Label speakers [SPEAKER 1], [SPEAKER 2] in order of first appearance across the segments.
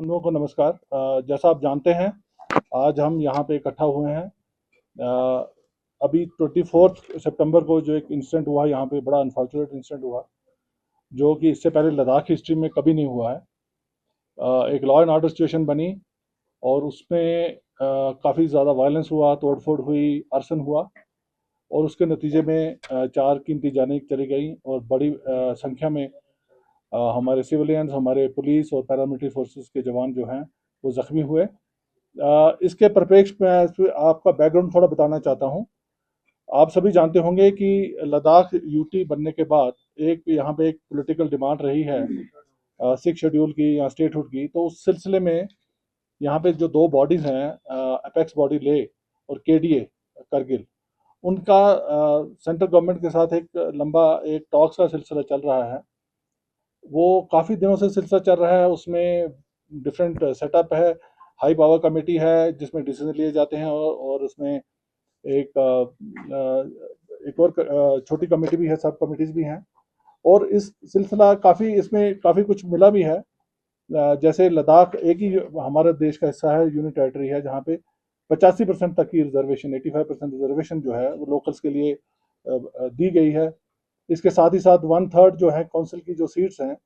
[SPEAKER 1] हम लोगों को नमस्कार। जैसा आप जानते हैं, आज हम यहाँ पे इकट्ठा हुए हैं। अ, अभी 24 सितंबर को जो एक इंसिडेंट हुआ यहाँ पे, बड़ा अनफॉर्चुनेट इंसिडेंट हुआ, जो कि इससे पहले लद्दाख हिस्ट्री में कभी नहीं हुआ है। एक लॉ एंड ऑर्डर सिचुएशन बनी और उसमें काफ़ी ज़्यादा वायलेंस हुआ, तोड़फोड़ हुई, आर्सन हुआ और उसके नतीजे में चार कीमती जानें चली गई और बड़ी संख्या में हमारे सिविलियंस, हमारे पुलिस और पैरामिलिट्री फोर्सेस के जवान जो हैं वो ज़ख्मी हुए। इसके परिप्रेक्ष्य में आपका बैकग्राउंड थोड़ा बताना चाहता हूँ। आप सभी जानते होंगे कि लद्दाख यूटी बनने के बाद एक यहाँ पे एक पॉलिटिकल डिमांड रही है सिक्स शेड्यूल की या स्टेटहुड की। तो उस सिलसिले में यहाँ पे जो दो बॉडीज़ हैं, अपेक्स बॉडी ले और केडीए करगिल, उनका सेंट्रल गवर्नमेंट के साथ एक लंबा एक टॉक्स का सिलसिला चल रहा है। वो काफ़ी दिनों से सिलसिला चल रहा है। उसमें डिफरेंट सेटअप है, हाई पावर कमेटी है जिसमें डिसीजन लिए जाते हैं और उसमें एक एक और छोटी कमेटी भी है, सब कमिटीज भी हैं। और इस सिलसिला काफ़ी, इसमें काफ़ी कुछ मिला भी है। जैसे लद्दाख एक ही हमारे देश का हिस्सा है, यूनिट टेरिटरी है, जहाँ पे 85% तक की रिजर्वेशन, 85% रिजर्वेशन जो है वो लोकल्स के लिए दी गई है। इसके साथ ही साथ 1/3 जो है काउंसिल की जो सीट्स हैं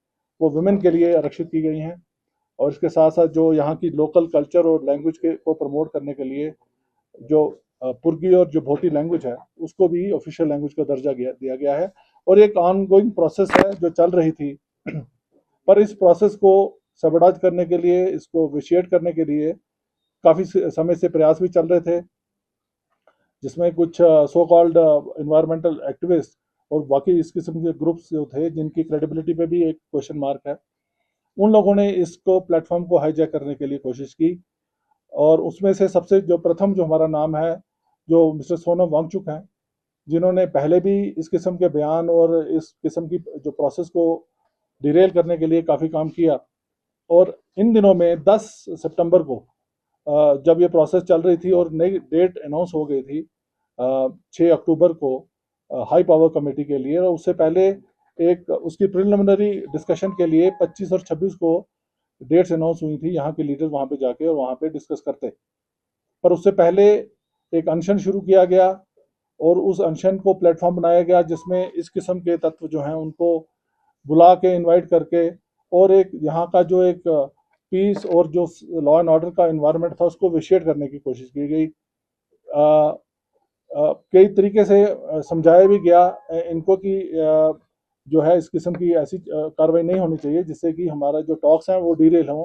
[SPEAKER 1] वो वुमेन के लिए आरक्षित की गई हैं। और इसके साथ साथ जो यहाँ की लोकल कल्चर और लैंग्वेज के को प्रमोट करने के लिए जो पुर्गी और जो भोटी लैंग्वेज है उसको भी ऑफिशियल लैंग्वेज का दर्जा दिया गया है। और एक ऑनगोइंग प्रोसेस है जो चल रही थी। पर इस प्रोसेस को सबड़ाज करने के लिए, इसको विशिएट करने के लिए काफ़ी समय से प्रयास भी चल रहे थे, जिसमें कुछ सो कॉल्ड इन्वायरमेंटल एक्टिविस्ट और बाकी इस किस्म के ग्रुप्स जो थे जिनकी क्रेडिबिलिटी पे भी एक क्वेश्चन मार्क है, उन लोगों ने इसको प्लेटफॉर्म को हाईजैक करने के लिए कोशिश की। और उसमें से सबसे जो प्रथम जो हमारा नाम है, जो मिस्टर सोनम वांगचुक हैं, जिन्होंने पहले भी इस किस्म के बयान और इस किस्म की जो प्रोसेस को डिरेल करने के लिए काफ़ी काम किया। और इन दिनों में 10 सितंबर को जब ये प्रोसेस चल रही थी और नई डेट अनाउंस हो गई थी 6 अक्टूबर को हाई पावर कमेटी के लिए, और उससे पहले एक उसकी प्रिलिमिनरी डिस्कशन के लिए 25 और 26 को डेट्स अनाउंस हुई थी। यहाँ के लीडर्स वहाँ पे जाके और वहाँ पे डिस्कस करते। पर उससे पहले एक अनशन शुरू किया गया और उस अनशन को प्लेटफॉर्म बनाया गया जिसमें इस किस्म के तत्व जो हैं उनको बुला के इनवाइट करके और एक यहाँ का जो एक पीस और जो लॉ एंड ऑर्डर का इन्वायरमेंट था उसको विशिएट करने की कोशिश की गई। कई तरीके से समझाया भी गया इनको कि जो है इस किस्म की ऐसी कार्रवाई नहीं होनी चाहिए जिससे कि हमारा जो टॉक्स हैं वो डीरेल हों।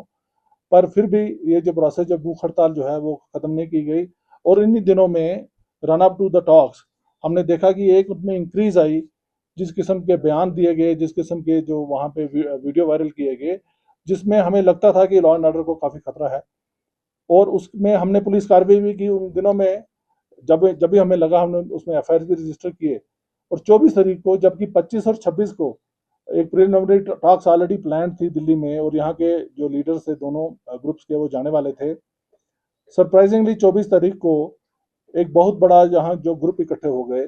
[SPEAKER 1] पर फिर भी ये जो प्रोसेस, जो भूख हड़ताल जो है वो ख़त्म नहीं की गई। और इन्हीं दिनों में run up to the talks हमने देखा कि एक उसमें इंक्रीज आई, जिस किस्म के बयान दिए गए, जिस किस्म के जो वहाँ पे वीडियो वायरल किए गए, जिसमें हमें लगता था कि लॉ एंड ऑर्डर को काफ़ी खतरा है। और उसमें हमने पुलिस कार्रवाई भी की उन दिनों में। जब जब भी हमें लगा हमने उसमें एफआईआर भी रजिस्टर किए। और 24 तारीख को, जबकि 25 और 26 को एक प्रिलिमिनरी टॉक्स ऑलरेडी प्लान थी दिल्ली में और यहाँ के जो लीडर्स थे दोनों ग्रुप्स के वो जाने वाले थे, सरप्राइजिंगली 24 तारीख को एक बहुत बड़ा यहाँ जो ग्रुप इकट्ठे हो गए।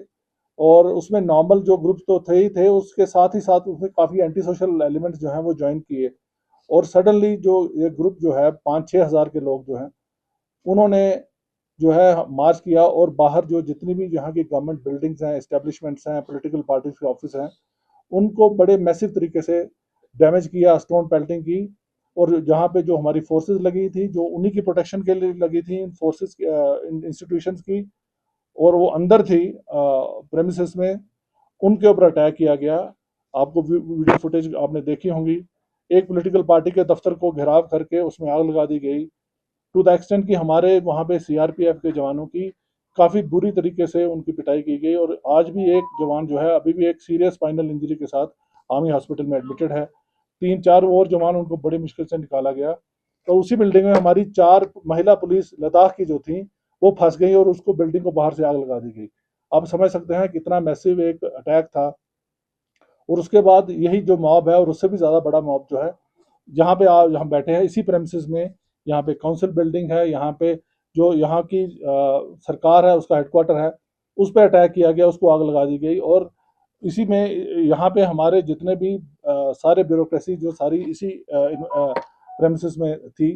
[SPEAKER 1] और उसमें नॉर्मल जो ग्रुप्स तो थे ही थे, उसके साथ ही साथ उसमें काफ़ी एंटी सोशल एलिमेंट्स जो हैं वो ज्वाइन किए। और सडनली जो ये ग्रुप जो है 5-6 हज़ार के लोग जो हैं उन्होंने जो है मार्च किया और बाहर जो जितनी भी यहाँ की गवर्नमेंट बिल्डिंग्स हैं, एस्टेब्लिशमेंट्स हैं, पॉलिटिकल पार्टीज के ऑफिस हैं, उनको बड़े मैसिव तरीके से डैमेज किया, स्टोन पेल्टिंग की। और जहाँ पे जो हमारी फोर्सेस लगी थी, जो उन्हीं की प्रोटेक्शन के लिए लगी थी, इन फोर्सेस इन इंस्टीट्यूशंस की, और वो अंदर थी प्रेमिसेस में, उनके ऊपर अटैक किया गया। आपको वीडियो फुटेज आपने देखी होंगी। एक पॉलिटिकल पार्टी के दफ्तर को घेराव करके उसमें आग लगा दी गई, टू द एक्सटेंट कि हमारे वहाँ पे सीआरपीएफ के जवानों की काफ़ी बुरी तरीके से उनकी पिटाई की गई। और आज भी एक जवान जो है अभी भी एक सीरियस स्पाइनल इंजरी के साथ आर्मी हॉस्पिटल में एडमिटेड है। 3-4 और जवान उनको बड़ी मुश्किल से निकाला गया। तो उसी बिल्डिंग में हमारी 4 महिला पुलिस लद्दाख की जो थी वो फंस गई और उसको बिल्डिंग को बाहर से आग लगा दी गई। आप समझ सकते हैं कितना मैसिव एक अटैक था। और उसके बाद यही जो मॉब है और उससे भी ज़्यादा बड़ा मॉब जो है, जहाँ पे आप यहाँ बैठे हैं इसी प्रेमिसेस में, यहाँ पे काउंसिल बिल्डिंग है, यहाँ पे जो यहाँ की सरकार है उसका हेडक्वार्टर है, उस पर अटैक किया गया, उसको आग लगा दी गई। और इसी में यहाँ पे हमारे जितने भी सारे ब्यूरोक्रेसी जो सारी इसी प्रेमिसेस में थी,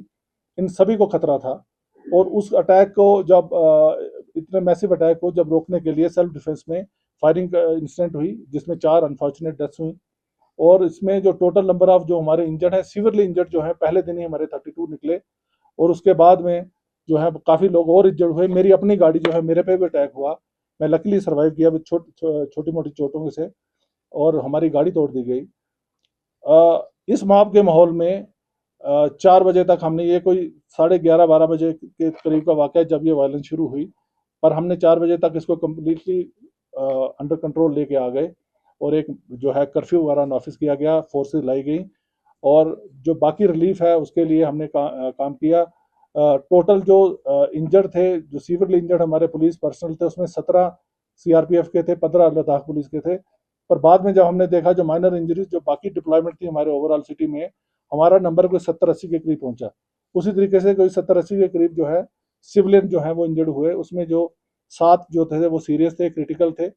[SPEAKER 1] इन सभी को खतरा था। और उस अटैक को जब इतने मैसिव अटैक को जब रोकने के लिए सेल्फ डिफेंस में फायरिंग इंसिडेंट हुई, जिसमें 4 अनफॉर्चुनेट डेथ्स हुई। और इसमें जो टोटल नंबर ऑफ जो हमारे इंजर्ड है, सीवियरली इंजर्ड जो है, पहले दिन ही हमारे 32 निकले। और उसके बाद में जो है काफ़ी लोग और इंजर्ड हुए। मेरी अपनी गाड़ी जो है, मेरे पे भी अटैक हुआ, मैं लकीली सर्वाइव किया विद छोटी मोटी चोटों से, और हमारी गाड़ी तोड़ दी गई। इस माप के माहौल में 4 बजे तक हमने, ये कोई 11:30-12 बजे के करीब का वाक़या है जब ये वायलेंस शुरू हुई, पर हमने 4 बजे तक इसको कम्प्लीटली अंडर कंट्रोल लेके आ गए। और एक जो है कर्फ्यू वगैरह नाफिज किया गया, फोर्सेस लाई गई, और जो बाकी रिलीफ है उसके लिए हमने काम किया। टोटल जो इंजर्ड थे, जो सीवियरली इंजर्ड हमारे पुलिस पर्सनल थे, उसमें 17 सीआरपीएफ के थे, 15 लद्दाख पुलिस के थे। पर बाद में जब हमने देखा जो माइनर इंजरीज जो बाकी डिप्लॉयमेंट थी हमारे ओवरऑल सिटी में, हमारा नंबर कोई 70-80 के करीब पहुंचा। उसी तरीके से कोई 70-80 के करीब जो है सिविलियन जो है वो इंजर्ड हुए। उसमें जो 7 जो थे वो सीरियस थे, क्रिटिकल थे।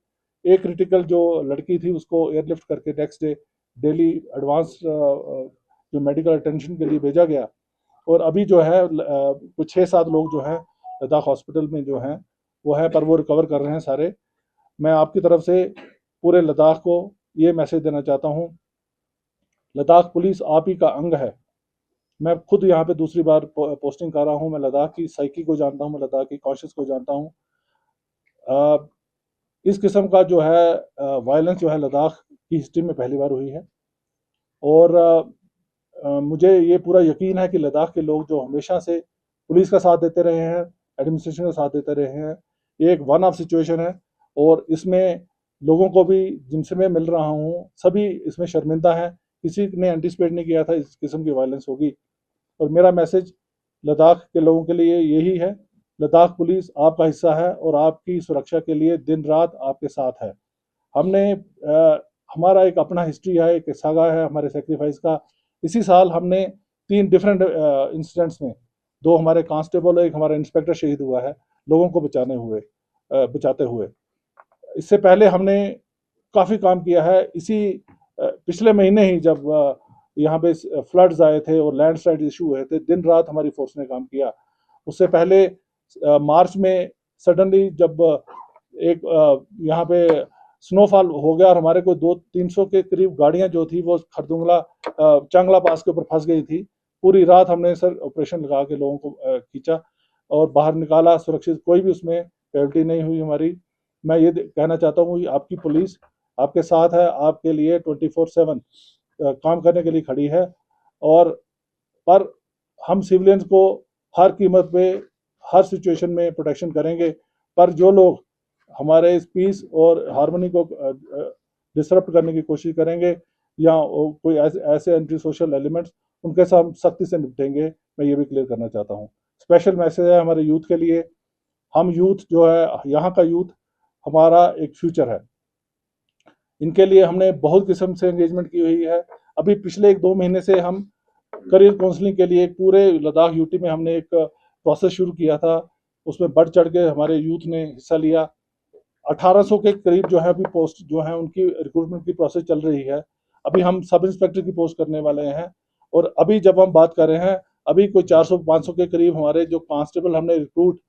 [SPEAKER 1] एक क्रिटिकल जो लड़की थी उसको एयरलिफ्ट करके नेक्स्ट डे दिल्ली एडवांस जो मेडिकल अटेंशन के लिए भेजा गया। और अभी जो है कुछ 6-7 लोग जो हैं लद्दाख हॉस्पिटल में जो हैं वो है, पर वो रिकवर कर रहे हैं सारे। मैं आपकी तरफ से पूरे लद्दाख को ये मैसेज देना चाहता हूँ, लद्दाख पुलिस आप ही का अंग है। मैं खुद यहाँ पे दूसरी बार पोस्टिंग कर रहा हूँ, मैं लद्दाख की साइकी को जानता हूँ, मैं लद्दाख की कॉन्शियस को जानता हूँ। इस किस्म का जो है वायलेंस जो है लद्दाख की हिस्ट्री में पहली बार हुई है। और मुझे ये पूरा यकीन है कि लद्दाख के लोग जो हमेशा से पुलिस का साथ देते रहे हैं, एडमिनिस्ट्रेशन का साथ देते रहे हैं, ये एक वन ऑफ सिचुएशन है। और इसमें लोगों को भी जिनसे मैं मिल रहा हूँ सभी इसमें शर्मिंदा हैं, किसी ने एंटिसिपेट नहीं किया था इस किस्म की वायलेंस होगी। और मेरा मैसेज लद्दाख के लोगों के लिए यही है, लद्दाख पुलिस आपका हिस्सा है और आपकी सुरक्षा के लिए दिन रात आपके साथ है। हमने हमारा एक अपना हिस्ट्री है, एक सागा है हमारे सेक्रीफाइस का। इसी साल हमने 3 डिफरेंट इंसिडेंट्स में 2 हमारे कांस्टेबल और एक हमारा इंस्पेक्टर शहीद हुआ है लोगों को बचाते हुए। इससे पहले हमने काफ़ी काम किया है। इसी पिछले महीने ही जब यहाँ पे फ्लड्स आए थे और लैंडस्लाइड इशू हुए थे, दिन रात हमारी फोर्स ने काम किया। उससे पहले मार्च में सडनली जब एक यहाँ पे स्नोफॉल हो गया और हमारे को 200-300 के करीब गाड़ियां जो थी वो खरदुंगला चांगला पास के ऊपर फंस गई थी। पूरी रात हमने सर ऑपरेशन लगा के लोगों को खींचा और बाहर निकाला सुरक्षित, कोई भी उसमें कैजुअल्टी नहीं हुई हमारी। मैं ये कहना चाहता हूँ आपकी पुलिस आपके साथ है, आपके लिए 24/7 काम करने के लिए खड़ी है। और पर हम सिविलियंस को हर कीमत पे हर सिचुएशन में प्रोटेक्शन करेंगे। पर जो लोग हमारे इस पीस और हार्मनी को डिसरप्ट करने की कोशिश करेंगे या कोई ऐसे एंटी सोशल एलिमेंट्स, उनके साथ हम सख्ती से निपटेंगे। मैं ये भी क्लियर करना चाहता हूँ। स्पेशल मैसेज है हमारे यूथ के लिए। हम यूथ जो है, यहाँ का यूथ हमारा एक फ्यूचर है। इनके लिए हमने बहुत किस्म से एंगेजमेंट की हुई है। अभी पिछले 1-2 महीने से हम करियर काउंसलिंग के लिए पूरे लद्दाख यूटी में हमने एक प्रोसेस शुरू किया था। उसमें बढ़ चढ़ के हमारे यूथ ने हिस्सा लिया। 1800 के करीब जो है अभी पोस्ट जो है उनकी रिक्रूटमेंट की प्रोसेस चल रही है। अभी हम सब इंस्पेक्टर की पोस्ट करने वाले हैं। और अभी जब हम बात कर रहे हैं, अभी कोई 400-500 के करीब हमारे जो कांस्टेबल हमने रिक्रूट